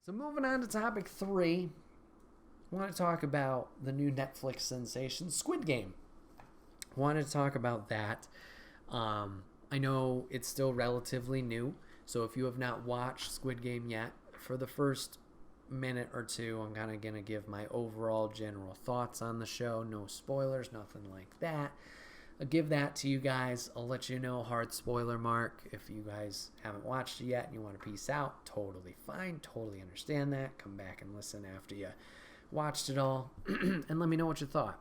So moving on to topic 3, I want to talk about the new Netflix sensation, Squid Game. I wanted to talk about that. I know it's still relatively new, so if you have not watched Squid Game yet, for the first minute or two, I'm kind of going to give my overall general thoughts on the show. No spoilers, nothing like that. I'll give that to you guys. I'll let you know, hard spoiler mark. If you guys haven't watched it yet and you want to peace out, totally fine. Totally understand that. Come back and listen after you watched it all and let me know what you thought.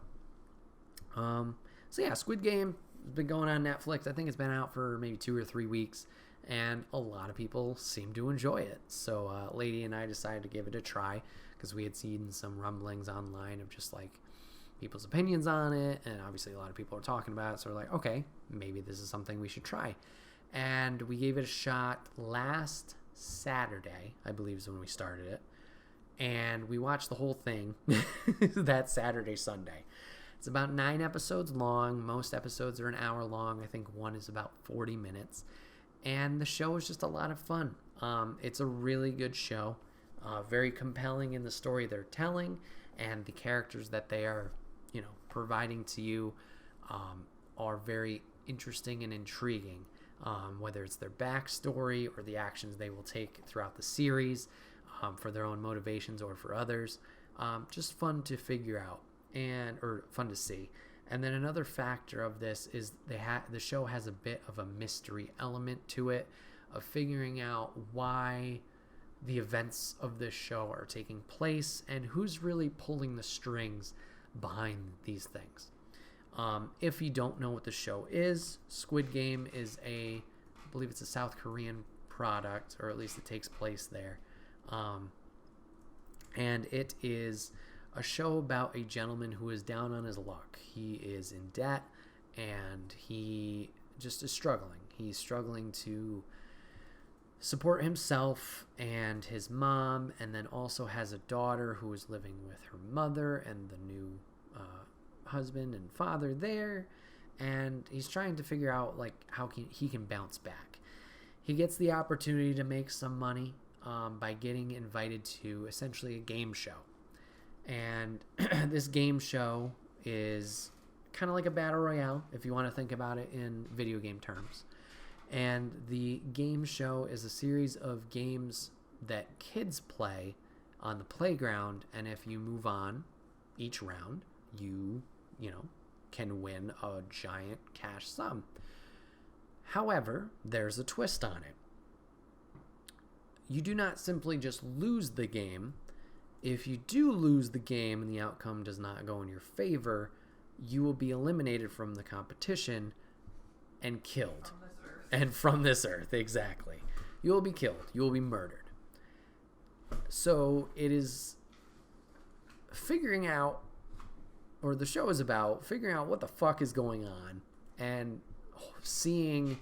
So yeah, Squid Game has been going on Netflix. I think it's been out for maybe 2 or 3 weeks, and a lot of people seem to enjoy it. So Lady and I decided to give it a try because we had seen some rumblings online of just like people's opinions on it, and obviously a lot of people are talking about it, so we're like, okay, maybe this is something we should try. And we gave it a shot last Saturday, I believe is when we started it, and we watched the whole thing that Saturday, Sunday. It's about 9 episodes long. Most episodes are an hour long. I think one is about 40 minutes, and the show is just a lot of fun. It's a really good show, very compelling in the story they're telling, and the characters that they are providing to you are very interesting and intriguing, whether it's their backstory or the actions they will take throughout the series, for their own motivations or for others. Just fun to figure out or fun to see. And then another factor of this is the show has a bit of a mystery element to it, of figuring out why the events of this show are taking place and who's really pulling the strings behind these things. If you don't know what the show is, Squid Game is I believe it's a South Korean product, or at least it takes place there. And it is a show about a gentleman who is down on his luck. He is in debt, and he just is struggling. He's struggling to support himself and his mom, and then also has a daughter who is living with her mother and the new husband and father there, and he's trying to figure out like how he can bounce back. He gets the opportunity to make some money by getting invited to essentially a game show, and this game show is kind of like a battle royale if you want to think about it in video game terms. And the game show is a series of games that kids play on the playground, and if you move on each round, you can win a giant cash sum. However, there's a twist on it. You do not simply just lose the game. If you do lose the game and the outcome does not go in your favor, you will be eliminated from the competition and killed. And from this earth, exactly. You will be killed. You will be murdered. So it is figuring out, or the show is about figuring out what the fuck is going on and seeing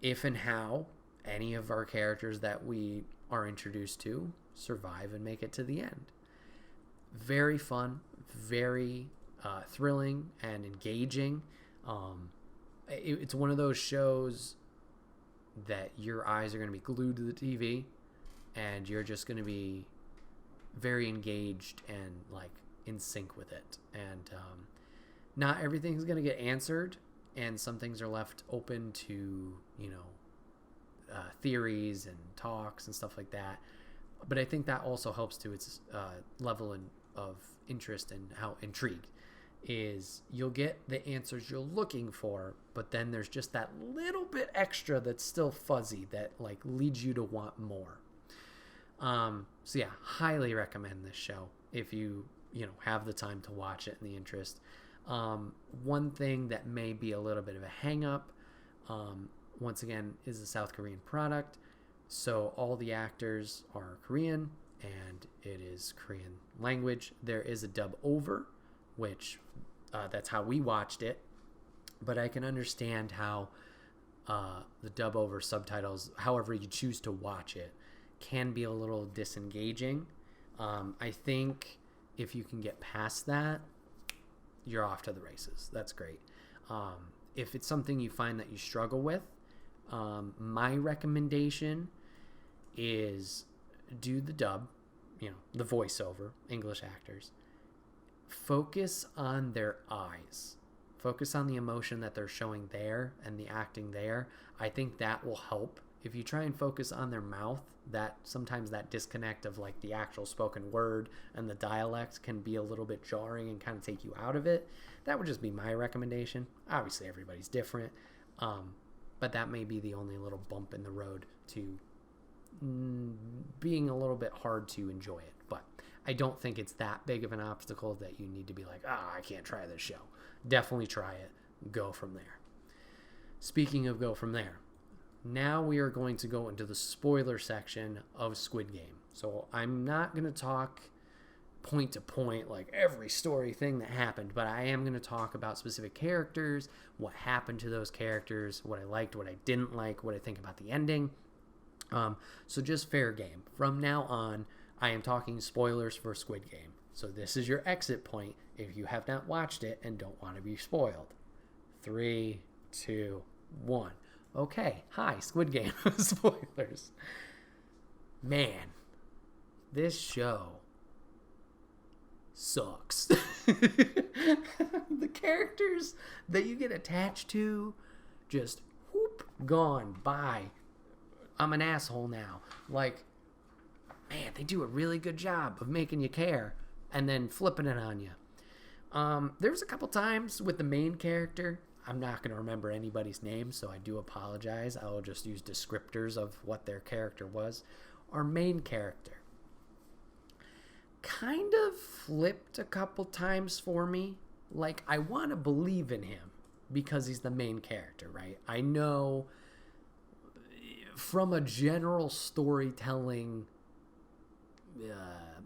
if and how any of our characters that we are introduced to survive and make it to the end. Very fun, very thrilling and engaging. It's one of those shows that your eyes are going to be glued to the TV, and you're just going to be very engaged and like in sync with it. And not everything's going to get answered, and some things are left open to theories and talks and stuff like that. But I think that also helps to its level of interest and how intrigued is. You'll get the answers you're looking for, but then there's just that little bit extra that's still fuzzy that like leads you to want more. So yeah, highly recommend this show if you have the time to watch it and the interest. One thing that may be a little bit of a hang up, once again, is a South Korean product, so all the actors are Korean and it is Korean language. There is a dub over, which that's how we watched it, but I can understand how the dub over subtitles, however you choose to watch it, can be a little disengaging. I think if you can get past that, you're off to the races. That's great. If it's something you find that you struggle with, my recommendation is do the dub, the voiceover, English actors. Focus on their eyes. Focus on the emotion that they're showing there and the acting there. I think that will help. If you try and focus on their mouth, that sometimes that disconnect of like the actual spoken word and the dialect can be a little bit jarring and kind of take you out of it. That would just be my recommendation. Obviously, everybody's different, but that may be the only little bump in the road to being a little bit hard to enjoy it. But I don't think it's that big of an obstacle that you need to be like, I can't try this show. Definitely try it. Go from there. Speaking of go from there, now we are going to go into the spoiler section of Squid Game. So I'm not going to talk point to point, like every story thing that happened, but I am going to talk about specific characters, what happened to those characters, what I liked, what I didn't like, what I think about the ending. So just fair game. From now on, I am talking spoilers for Squid Game. So this is your exit point if you have not watched it and don't want to be spoiled. 3, 2, 1. Okay, hi, Squid Game. Spoilers. Man, this show sucks. The characters that you get attached to, just whoop, gone, bye. I'm an asshole now. Like, man, they do a really good job of making you care and then flipping it on you. There was a couple times with the main character. I'm not going to remember anybody's name, so I do apologize. I will just use descriptors of what their character was. Our main character kind of flipped a couple times for me. Like, I want to believe in him because he's the main character, right? I know from a general storytelling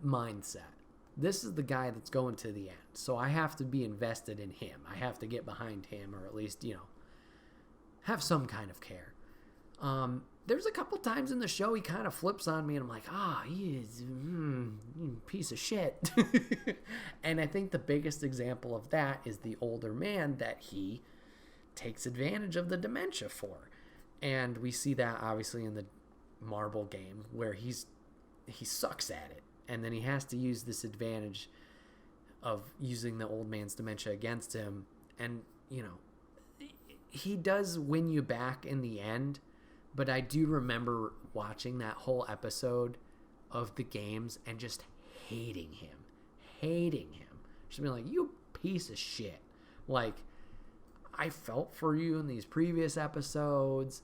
mindset, this is the guy that's going to the end. So I have to be invested in him. I have to get behind him, or at least, have some kind of care. There's a couple times in the show he kind of flips on me and I'm like, he is piece of shit. And I think the biggest example of that is the older man that he takes advantage of the dementia for. And we see that obviously in the marble game where he sucks at it. And then he has to use this advantage of using the old man's dementia against him. And, he does win you back in the end. But I do remember watching that whole episode of the games and just hating him. Just being like, you piece of shit. Like, I felt for you in these previous episodes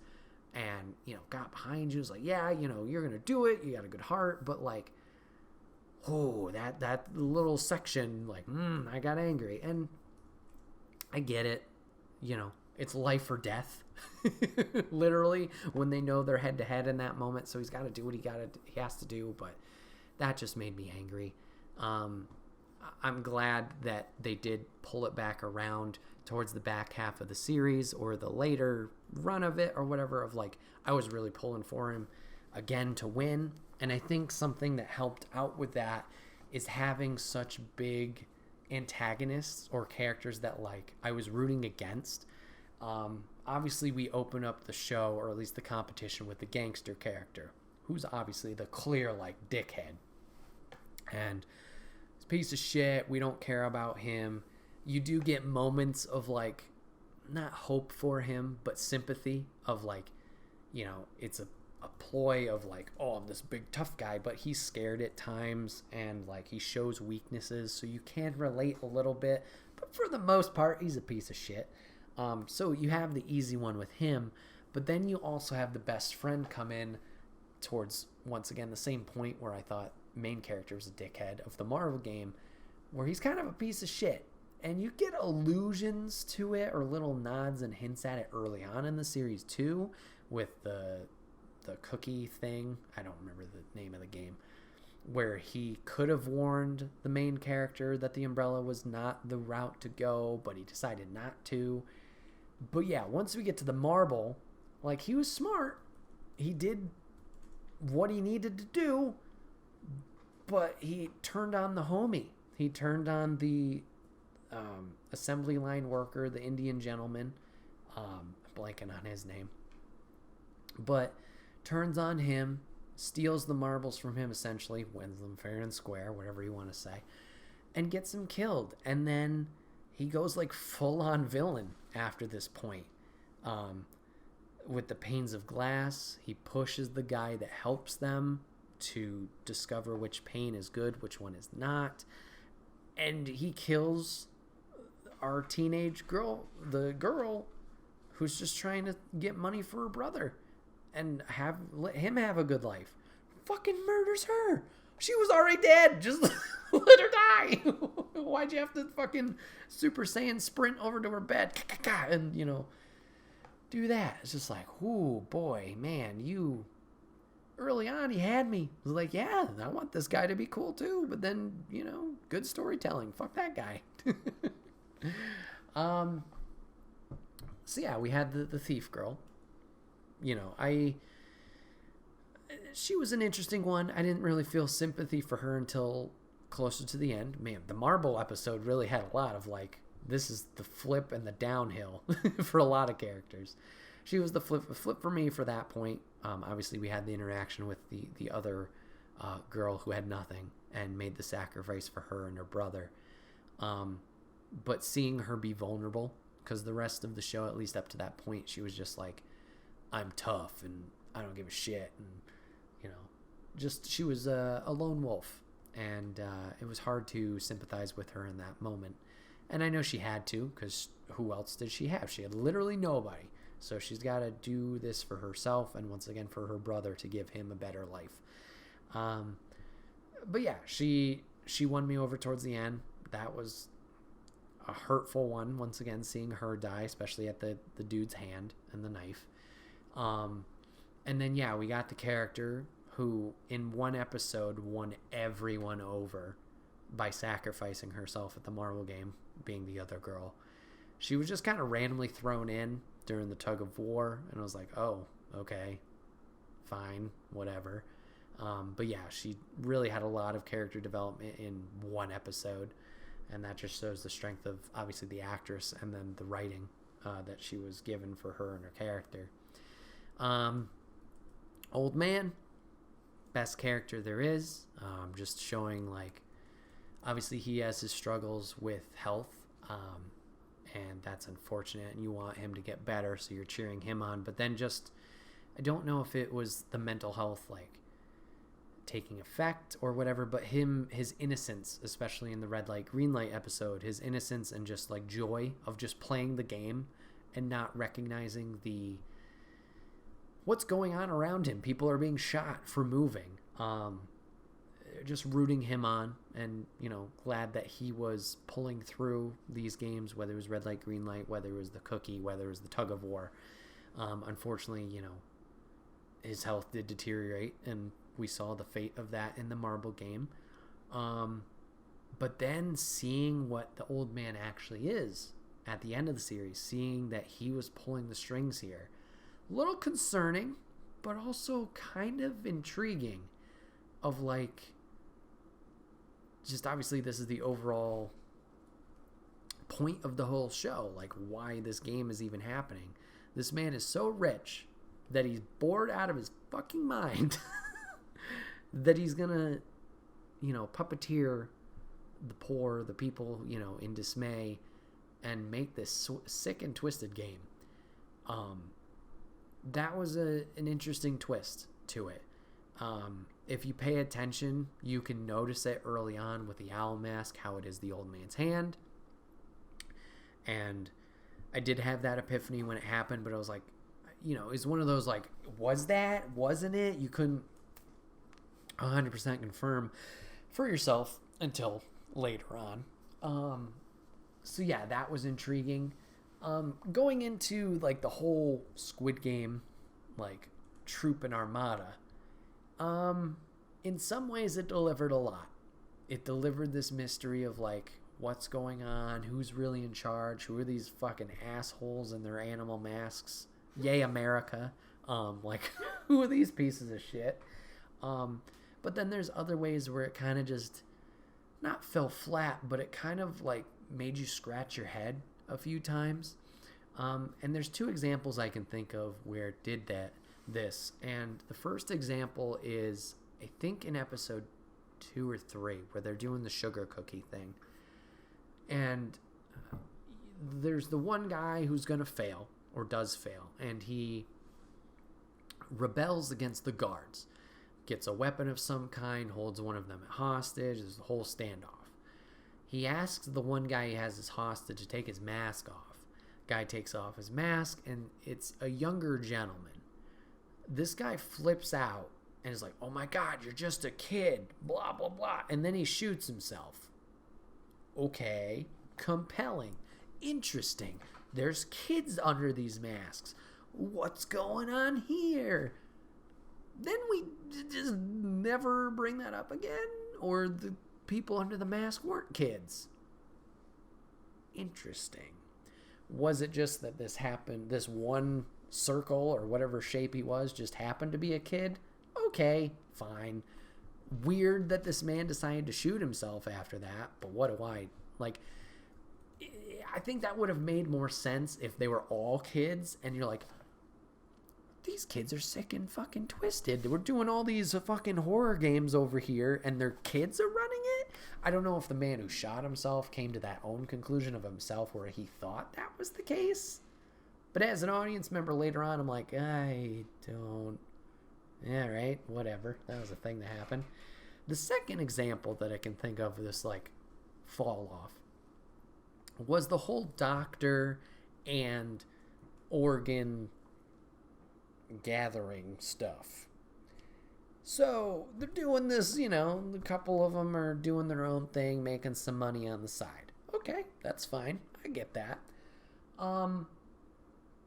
and, got behind you. It was like, yeah, you're going to do it. You got a good heart. But like, that little section, like, I got angry. And I get it. It's life or death. Literally, when they know they're head to head in that moment. So he's got to do what he has to do. But that just made me angry. I'm glad that they did pull it back around towards the back half of the series or the later run of it or whatever, of like, I was really pulling for him again to win. And I think something that helped out with that is having such big antagonists or characters that like I was rooting against. Obviously we open up the show, or at least the competition, with the gangster character, who's obviously the clear like dickhead. And he's a piece of shit. We don't care about him. You do get moments of like, not hope for him, but sympathy of like, it's a ploy of like, I'm this big tough guy, but he's scared at times and like he shows weaknesses, so you can relate a little bit. But for the most part, he's a piece of shit. So you have the easy one with him, but then you also have the best friend come in towards, once again, the same point where I thought main character was a dickhead of the Marvel game, where he's kind of a piece of shit. And you get allusions to it or little nods and hints at it early on in the series too, with the cookie thing. I don't remember the name of the game, where he could have warned the main character that the umbrella was not the route to go, but he decided not to. But yeah, once we get to the marble, like, he was smart. He did what he needed to do, but he turned on the homie. He turned on the assembly line worker, the Indian gentleman. Blanking on his name. But turns on him steals the marbles from him, essentially, wins them fair and square, whatever you want to say, and gets him killed. And then he goes like full-on villain after this point. With the panes of glass, he pushes the guy that helps them to discover which pane is good, which one is not. And he kills our teenage girl, the girl who's just trying to get money for her brother and let him have a good life. Fucking murders her. She was already dead. Just let her die. Why'd you have to fucking Super Saiyan sprint over to her bed and, do that? It's just like, ooh, boy, man, you... Early on, he had me. I was like, yeah, I want this guy to be cool too. But then, good storytelling. Fuck that guy. So yeah, we had the thief girl. She was an interesting one. I didn't really feel sympathy for her until closer to the end. Man, the marble episode really had a lot of like, this is the flip and the downhill for a lot of characters. She was the flip for me for that point. Obviously, we had the interaction with the other girl who had nothing and made the sacrifice for her and her brother. But seeing her be vulnerable, because the rest of the show, at least up to that point, she was just like, I'm tough and I don't give a shit. And, she was a lone wolf. And it was hard to sympathize with her in that moment. And I know she had to, because who else did she have? She had literally nobody. So she's got to do this for herself and once again for her brother to give him a better life. But yeah, she won me over towards the end. That was a hurtful one, once again, seeing her die, especially at the dude's hand and the knife. And then, yeah, we got the character who in one episode won everyone over by sacrificing herself at the marble game, being the other girl. She was just kind of randomly thrown in during the tug of war, and I was like, oh, okay, fine, whatever. But yeah, she really had a lot of character development in one episode, and that just shows the strength of, obviously, the actress and then the writing that she was given for her and her character. Old man, best character there is, just showing, like, obviously he has his struggles with health, and that's unfortunate, and you want him to get better, so you're cheering him on. But then just, I don't know if it was the mental health, like, taking effect or whatever, but his innocence, especially in the red light, green light episode, his innocence and just, like, joy of just playing the game and not recognizing what's going on around him. People are being shot for moving. Just rooting him on and, glad that he was pulling through these games, whether it was red light, green light, whether it was the cookie, whether it was the tug of war. Unfortunately, his health did deteriorate, and we saw the fate of that in the marble game. But then seeing what the old man actually is at the end of the series, seeing that he was pulling the strings here, a little concerning, but also kind of intriguing of, like, just obviously this is the overall point of the whole show, like why this game is even happening. This man is so rich that he's bored out of his fucking mind that he's gonna, puppeteer the poor, the people, in dismay, and make this sick and twisted game. That was an interesting twist to it. If you pay attention, you can notice it early on with the owl mask, how it is the old man's hand. And I did have that epiphany when it happened, but I was like, it's one of those, like, was that? Wasn't it? You couldn't 100% confirm for yourself until later on. So yeah, that was intriguing. Going into, like, the whole Squid Game, like, troop and armada, in some ways it delivered a lot. It delivered this mystery of, like, what's going on, who's really in charge, who are these fucking assholes in their animal masks, yay America, like, who are these pieces of shit? But then there's other ways where it kind of just not fell flat, but it kind of, like, made you scratch your head a few times. And there's two examples I can think of where it did that. this. And the first example is, I think, in episode 2 or 3, where they're doing the sugar cookie thing. And there's the one guy who's going to fail, or does fail, and he rebels against the guards. Gets a weapon of some kind, holds one of them hostage. There's a whole standoff. He asks the one guy he has as hostage to take his mask off. Guy takes off his mask, and it's a younger gentleman. This guy flips out and is like, "Oh my God, you're just a kid, blah, blah, blah." And then he shoots himself. Okay, compelling, interesting. There's kids under these masks. What's going on here? Then we just never bring that up again? Or the people under the mask weren't kids? Interesting. Was it just that this happened, this one circle or whatever shape he was just happened to be a kid? Okay, fine. Weird that this man decided to shoot himself after that, but what do I... Like, I think that would have made more sense if they were all kids, and you're like, these kids are sick and fucking twisted. We're doing all these fucking horror games over here, and their kids are running it? I don't know if the man who shot himself came to that own conclusion of himself where he thought that was the case. But as an audience member later on, I'm like, I don't... Yeah, right, whatever. That was a thing that happened. The second example that I can think of this, like, fall off was the whole doctor and organ gathering stuff. So they're doing this, you know, a couple of them are doing their own thing, making some money on the side. Okay, that's fine. I get that.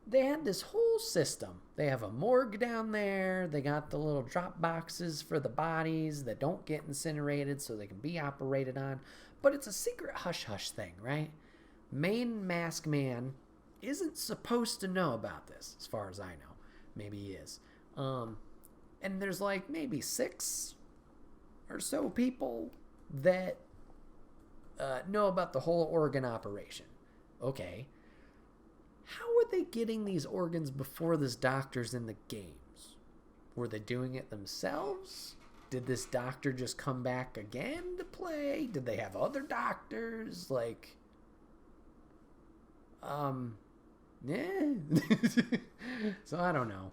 They had this whole system. They have a morgue down there. They got the little drop boxes for the bodies that don't get incinerated so they can be operated on. But it's a secret hush-hush thing, right? Main mask man isn't supposed to know about this, as far as I know. Maybe he is. And there's like maybe 6 or so people that know about the whole organ operation. Okay. How are they getting these organs before this doctor's in the games? Were they doing it themselves? Did this doctor just come back again to play? Did they have other doctors? Like, yeah. So I don't know.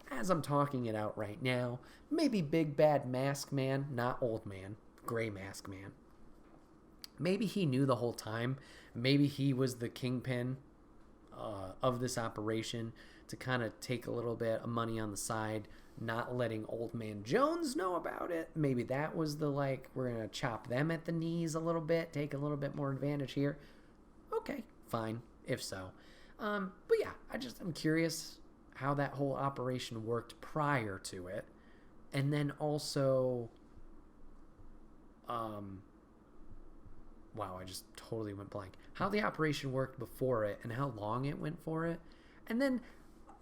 As I'm talking it out right now, maybe Big Bad Mask Man, not Old Man, Gray Mask Man. Maybe he knew the whole time. Maybe he was the kingpin of this operation to kind of take a little bit of money on the side, not letting Old Man Jones know about it. Maybe that was the, like, we're going to chop them at the knees a little bit, take a little bit more advantage here. Okay, fine, if so. But yeah, I'm curious how that whole operation worked prior to it. And then also, wow, I just totally went blank. How the operation worked before it and how long it went for it. And then,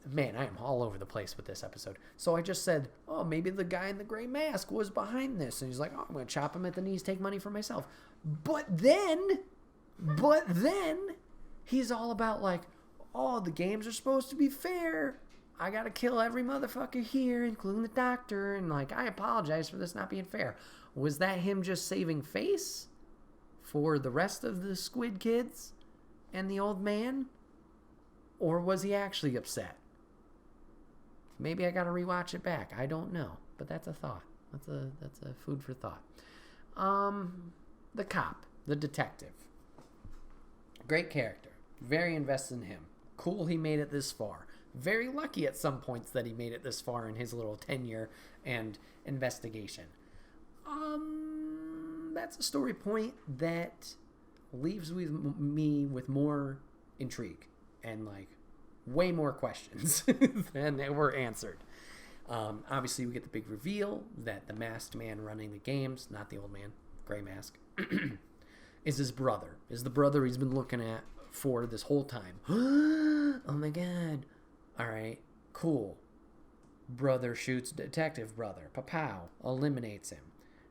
man, I am all over the place with this episode. So I just said, oh, maybe the guy in the gray mask was behind this. And he's like, oh, I'm going to chop him at the knees, take money for myself. But then, he's all about like, oh, the games are supposed to be fair. I got to kill every motherfucker here, including the doctor. And like, I apologize for this not being fair. Was that him just saving face for the rest of the Squid Kids and the old man? Or was he actually upset? Maybe I got to rewatch it back. I don't know, but that's a thought. That's a food for thought. The cop, the detective. Great character. Very invested in him. Cool he made it this far. Very lucky at some points that he made it this far in his little tenure and investigation. That's a story point that leaves me with more intrigue and like way more questions than were answered. Obviously, we get the big reveal that the masked man running the games, not the old man, gray mask, is his brother. Is the brother he's been looking at for this whole time. Oh my god. All right, cool. Brother shoots detective brother. Papow eliminates him.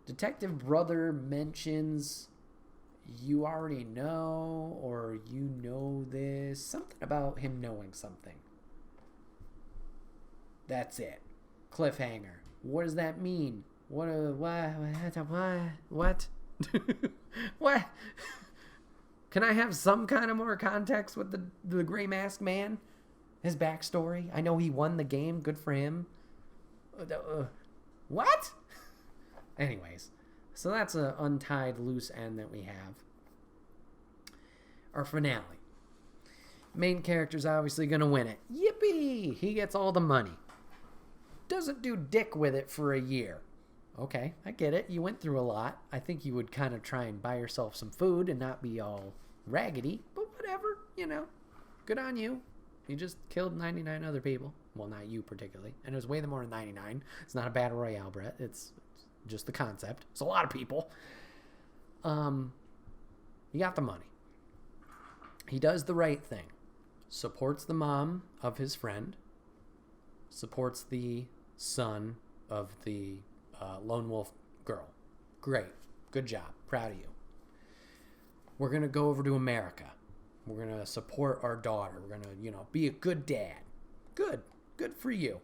Detective brother mentions you already know, or you know this. Something about him knowing something. That's it. Cliffhanger. What does that mean? What? What? What? Can I have some kind of more context with the Gray Mask Man? His backstory? I know he won the game. Good for him. What? Anyways, so that's an untied loose end that we have. Our finale. Main character's obviously going to win it. Yippee! He gets all the money. Doesn't do dick with it for a year. Okay, I get it. You went through a lot. I think you would kind of try and buy yourself some food and not be all raggedy. But whatever, Good on you. You just killed 99 other people. Well, not you particularly. And it was way more than 99. It's not a battle royale, Brett. It's just the concept. It's a lot of people. You got the money. He does the right thing. Supports the mom of his friend. Supports the son of the lone wolf girl. Great. Good job. Proud of you. We're going to go over to America. We're going to support our daughter. We're going to, be a good dad. Good. Good for you.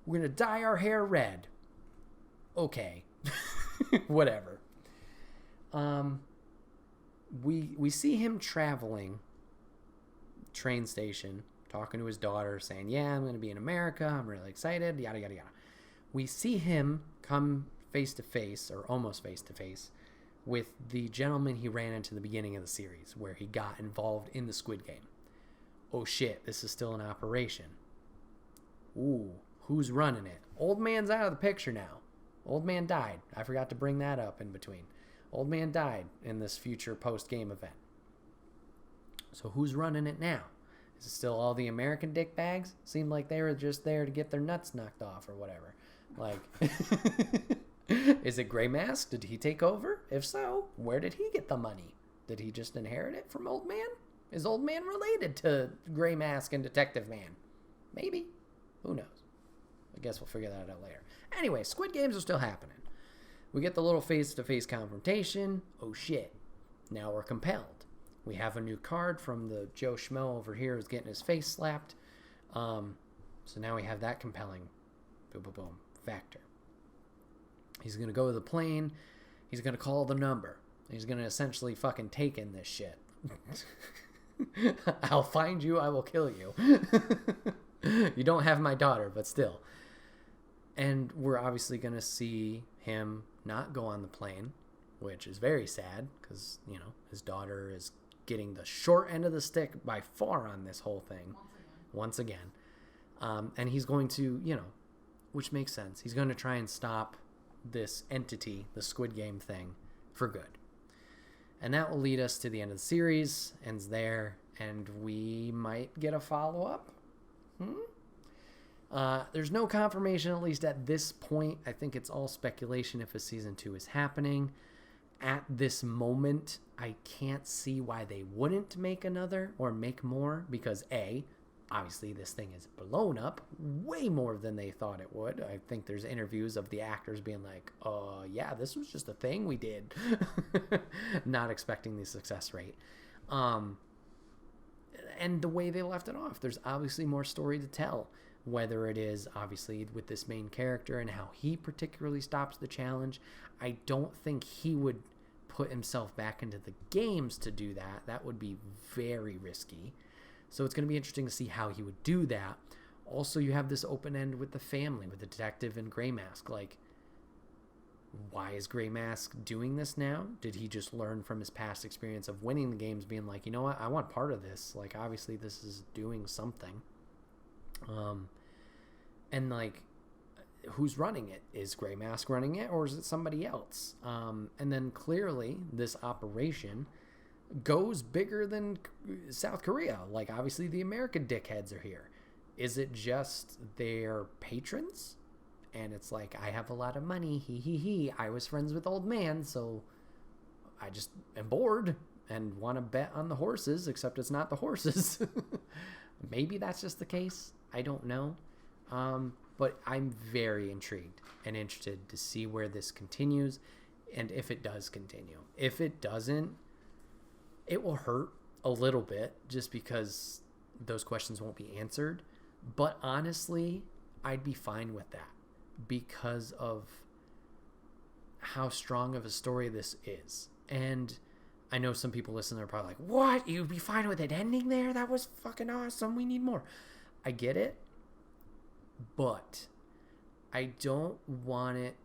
We're going to dye our hair red. Okay. Whatever. We see him traveling train station, talking to his daughter, saying, yeah, I'm going to be in America. I'm really excited. Yada, yada, yada. We see him come face to face, or almost face to face, with the gentleman he ran into the beginning of the series, where he got involved in the Squid Game. Oh shit, this is still an operation. Ooh, who's running it? Old man's out of the picture now. Old man died. I forgot to bring that up in between. Old man died in this future post-game event. So who's running it now? Is it still all the American dickbags? Seemed like they were just there to get their nuts knocked off or whatever. Like, is it Gray Mask? Did he take over? If so, where did he get the money? Did he just inherit it from Old Man? Is Old Man related to Gray Mask and Detective Man? Maybe. Who knows? I guess we'll figure that out later. Anyway, Squid Games are still happening. We get the little face-to-face confrontation. Oh shit. Now we're compelled. We have a new card from the Joe Schmo over here who's getting his face slapped. So now we have that compelling boom, boom, boom factor. He's going to go to the plane. He's going to call the number. He's going to essentially fucking take in this shit. I'll find you. I will kill you. You don't have my daughter, but still. And we're obviously going to see him not go on the plane, which is very sad because, his daughter is getting the short end of the stick by far on this whole thing. Once again. And he's going to, which makes sense. He's going to try and stop this entity, the Squid Game thing, for good. And that will lead us to the end of the series. Ends there. And we might get a follow-up. There's no confirmation, at least at this point. I think it's all speculation if a season 2 is happening. At this moment, I can't see why they wouldn't make another or make more because A, obviously this thing is blown up way more than they thought it would. I think there's interviews of the actors being like, yeah, this was just a thing we did. Not expecting the success rate. And the way they left it off, there's obviously more story to tell. Whether it is obviously with this main character and how he particularly stops the challenge. I don't think he would put himself back into the games to do that. That would be very risky. So it's going to be interesting to see how he would do that. Also, you have this open end with the family, with the detective and Gray Mask. Like, why is Gray Mask doing this now? Did he just learn from his past experience of winning the games, being like, you know what, I want part of this. Like, obviously this is doing something. And like, who's running it? Is Gray Mask running it, or is it somebody else? And then clearly this operation goes bigger than South Korea. Like, obviously the American dickheads are here. Is it just their patrons? And it's like, I have a lot of money. He. I was friends with Old Man, so I just am bored and want to bet on the horses, except it's not the horses. Maybe that's just the case. I don't know. But I'm very intrigued and interested to see where this continues and if it does continue. If it doesn't, it will hurt a little bit just because those questions won't be answered. But honestly, I'd be fine with that because of how strong of a story this is. And I know some people listening are probably like, what? You'd be fine with it ending there? That was fucking awesome. We need more. I get it. But I don't want it.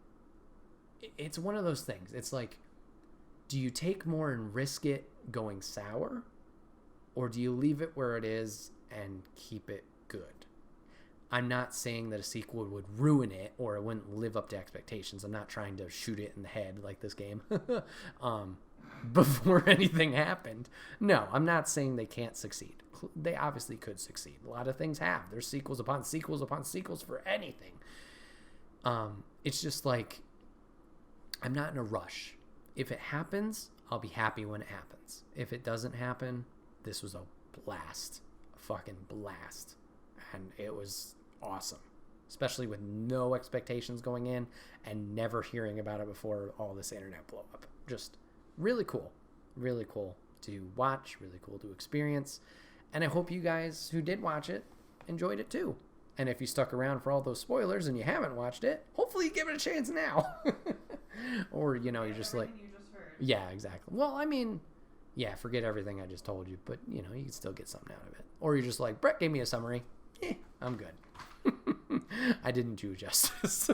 It's one of those things. It's like, do you take more and risk it going sour? Or do you leave it where it is and keep it good? I'm not saying that a sequel would ruin it or it wouldn't live up to expectations. I'm not trying to shoot it in the head like this game before anything happened. No, I'm not saying they can't succeed. They obviously could succeed. A lot of things have. There's sequels upon sequels upon sequels for anything. It's just like, I'm not in a rush. If it happens, I'll be happy when it happens. If it doesn't happen, this was a blast. A fucking blast. And it was awesome. Especially with no expectations going in and never hearing about it before all this internet blow up. Just really cool. Really cool to watch. Really cool to experience. And I hope you guys who did watch it enjoyed it too. And if you stuck around for all those spoilers and you haven't watched it, hopefully you give it a chance now. Or, you know, you're just like... You just heard. Yeah, exactly. Well, I mean, yeah, forget everything I just told you. But, you know, you can still get something out of it. Or you're just like, Brett gave me a summary. I'm good. I didn't do justice.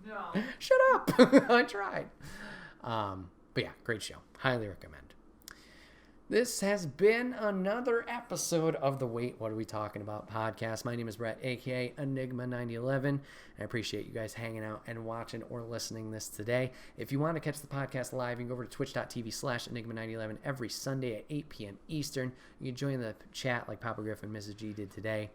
No. Shut up. I tried. But yeah, great show. Highly recommend. This has been another episode of the Wait, What Are We Talking About podcast. My name is Brett, aka Enigma9011. I appreciate you guys hanging out and watching or listening this today. If you want to catch the podcast live, you can go over to twitch.tv/Enigma9011 every Sunday at 8 p.m. Eastern. You can join the chat like Papa Griff and Mrs. G did today.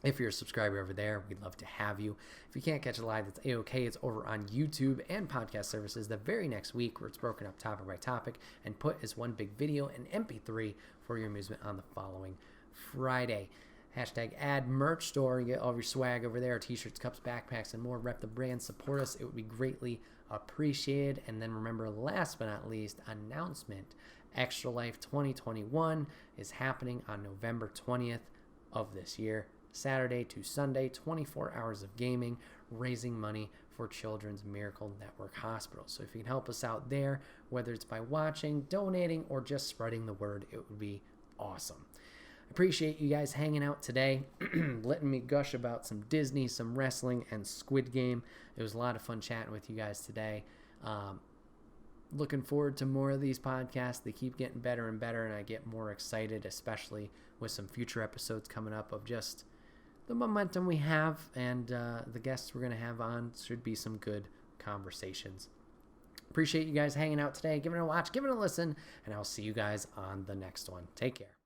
If you're a subscriber over there, we'd love to have you. If you can't catch it live, that's A-OK. It's over on YouTube and podcast services the very next week, where it's broken up topic by topic and put as one big video and MP3 for your amusement on the following Friday. Hashtag add merch store. You get all of your swag over there. T-shirts, cups, backpacks, and more. Rep the brand. Support us. It would be greatly appreciated. And then remember, last but not least, announcement. Extra Life 2021 is happening on November 20th of this year. Saturday to Sunday, 24 hours of gaming, raising money for Children's Miracle Network Hospital. So if you can help us out there, whether it's by watching, donating, or just spreading the word, it would be awesome. I appreciate you guys hanging out today, letting me gush about some Disney, some wrestling, and Squid Game. It was a lot of fun chatting with you guys today. Looking forward to more of these podcasts. They keep getting better and better, and I get more excited, especially with some future episodes coming up of just the momentum we have, and the guests we're going to have on should be some good conversations. Appreciate you guys hanging out today. Give it a watch, give it a listen, and I'll see you guys on the next one. Take care.